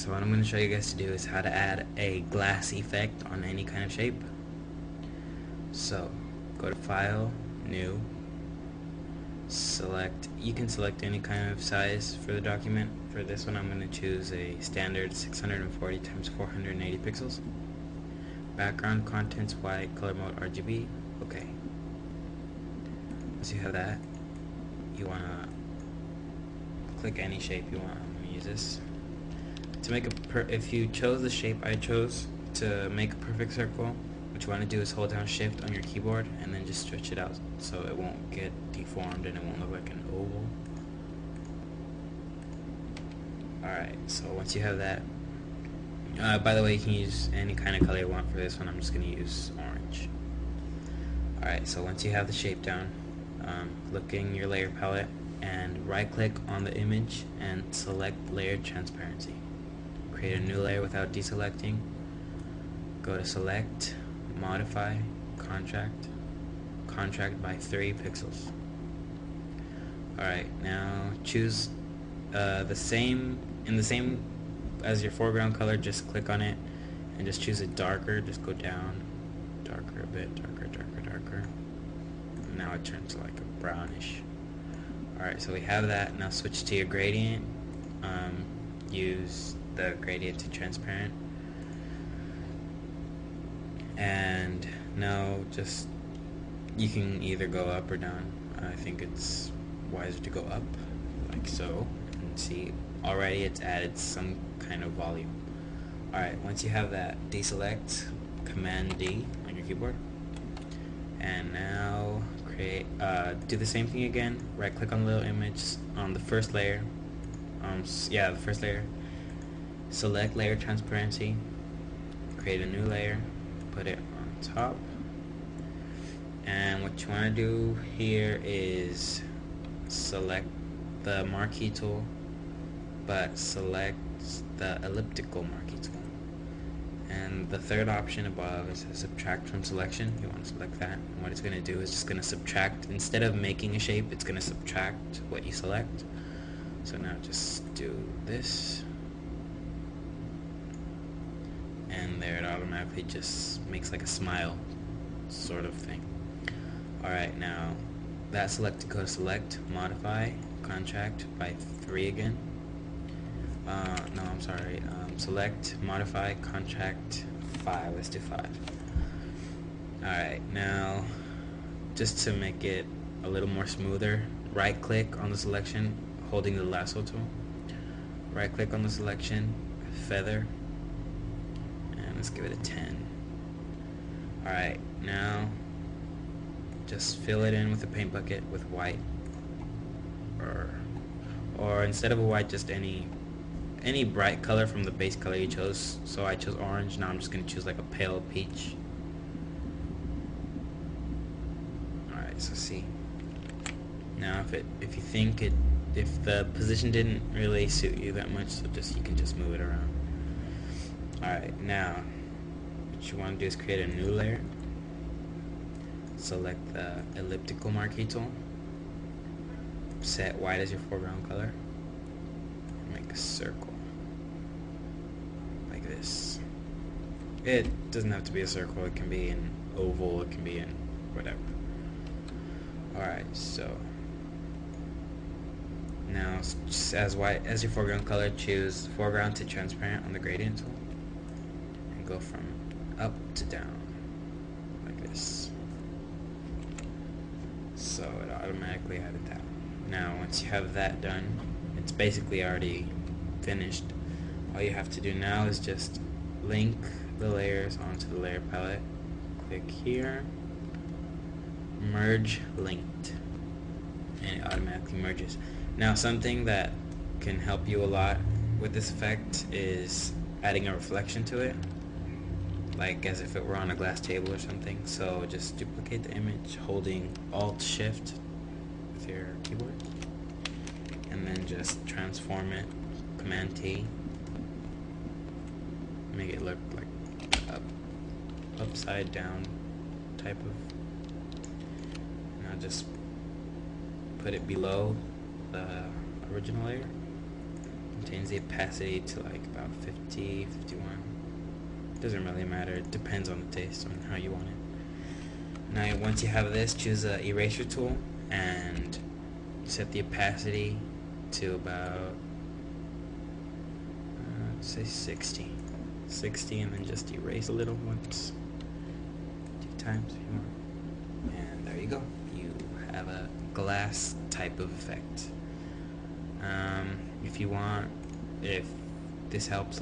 so what I'm going to show you guys to do is how to add a glass effect on any kind of shape. So go to File, New, select, you can select any kind of size for the document. For this one I'm going to choose a standard 640 times 480 pixels. Background, contents, white, color mode, RGB, okay. Once you have that, you want to click any shape you want. I'm going to use this. To make if you chose the shape I chose to make a perfect circle, what you want to do is hold down Shift on your keyboard and then just stretch it out so it won't get deformed and it won't look like an oval. Alright, so once you have that, by the way, you can use any kind of color you want for this one. I'm just going to use orange. Alright, so once you have the shape down, look in your layer palette and right click on the image and select Layer Transparency. Create a new layer without deselecting. Go to Select, Modify, Contract by 3 pixels. Alright, now choose in the same as your foreground color, just click on it and just choose it darker. Just go down, darker a bit, darker. Now it turns like a brownish. Alright, so we have that. Now switch to your gradient. Use the gradient to transparent. And now just, you can either go up or down. I think it's wiser to go up, like so. And see, already it's added some kind of volume. Alright, once you have that, deselect, Command D on your keyboard. And now do the same thing again. Right click on the little image on the first layer. The first layer. Select Layer Transparency. Create a new layer. Put it on top. And what you want to do here is select the marquee tool, but select the elliptical marquee tool. And the third option above is subtract from selection. You want to select that. And what it's going to do is just going to subtract. Instead of making a shape, it's going to subtract what you select. So now just do this. And there it automatically just makes like a smile sort of thing. Alright, now that selected, go to Select, Modify, Contract by 3 again. Select, Modify, Contract 5. Let's do 5. Alright, now just to make it a little more smoother, right click on the selection holding the lasso tool. Right click on the selection, feather, and let's give it a 10. Alright, now just fill it in with a paint bucket with white, or instead of a white, just any bright color from the base color you chose. So I chose orange. Now I'm just going to choose like a pale peach. Alright, so see. Now if you think if the position didn't really suit you that much, so you can just move it around. Alright, now what you want to do is create a new layer. Select the elliptical marquee tool. Set white as your foreground color. Make a circle. Like this. It doesn't have to be a circle, it can be an oval, it can be in whatever. Alright, so now just as white as your foreground color, choose foreground to transparent on the gradient tool. And go from up to down. Like this. So it automatically added that. Now once you have that done, it's basically already finished. All you have to do now is just link the layers onto the layer palette. Click here, merge linked, and it automatically merges. Now something that can help you a lot with this effect is adding a reflection to it, like as if it were on a glass table or something. So just duplicate the image holding Alt-Shift with your keyboard, and then just transform it, Command T, make it look like upside down type of. Now just put it below the original layer. change the opacity to like about 50, 51. Doesn't really matter. It depends on the taste, on how you want it. Now, once you have this, choose the eraser tool and set the opacity to about, let's say 60. 60, and then just erase a little once, 2 times if you want. And there you go. You have a glass type of effect. If you want, if this helps